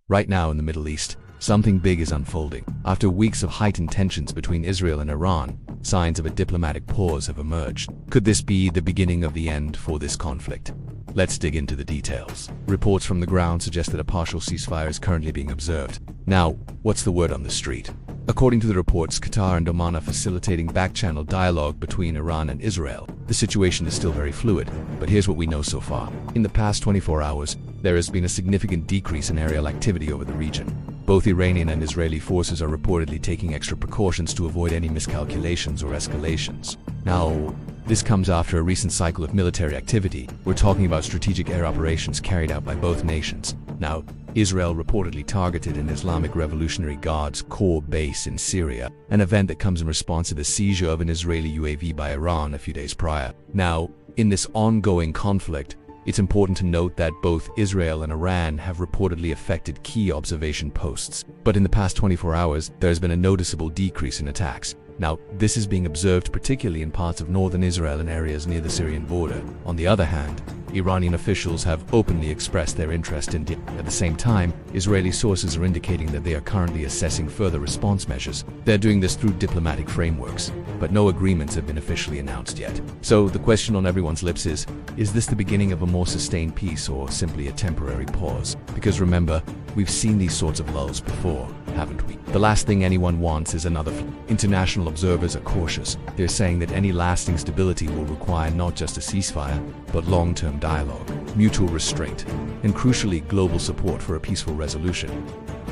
Right now in the Middle East, something big is unfolding. After weeks of heightened tensions between Israel and Iran, signs of a diplomatic pause have emerged. Could this be the beginning of the end for this conflict? Let's dig into the details. Reports from the ground suggest that a partial ceasefire is currently being observed. Now, what's the word on the street? According to the reports, Qatar and Oman are facilitating back-channel dialogue between Iran and Israel. The situation is still very fluid, but here's what we know so far. In the past 24 hours, there has been a significant decrease in aerial activity over the region. Both Iranian and Israeli forces are reportedly taking extra precautions to avoid any miscalculations or escalations. Now, this comes after a recent cycle of military activity. We're talking about strategic air operations carried out by both nations. Now, Israel reportedly targeted an Islamic Revolutionary Guards core base in Syria, an event that comes in response to the seizure of an Israeli UAV by Iran a few days prior. Now, in this ongoing conflict, it's important to note that both Israel and Iran have reportedly affected key observation posts. But in the past 24 hours, there has been a noticeable decrease in attacks. Now, this is being observed particularly in parts of northern Israel and areas near the Syrian border. On the other hand, Iranian officials have openly expressed their interest in At the same time, Israeli sources are indicating that they are currently assessing further response measures. They're doing this through diplomatic frameworks, but no agreements have been officially announced yet. So the question on everyone's lips is this the beginning of a more sustained peace or simply a temporary pause? Because remember, we've seen these sorts of lulls before, haven't we? The last thing anyone wants is another. International observers are cautious. They're saying that any lasting stability will require not just a ceasefire, but long-term dialogue, mutual restraint, and crucially global support for a peaceful resolution.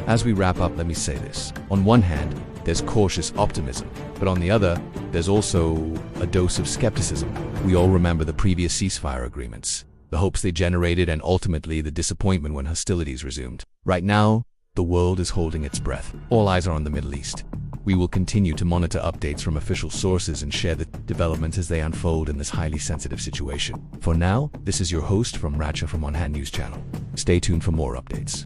As we wrap up, let me say this. On one hand, there's cautious optimism, but on the other, there's also a dose of skepticism. We all remember the previous ceasefire agreements, the hopes they generated, and ultimately the disappointment when hostilities resumed. Right now, the world is holding its breath. All eyes are on the Middle East. We will continue to monitor updates from official sources and share the developments as they unfold in this highly sensitive situation. For now, this is your host from Racha from On Hand News Channel. Stay tuned for more updates.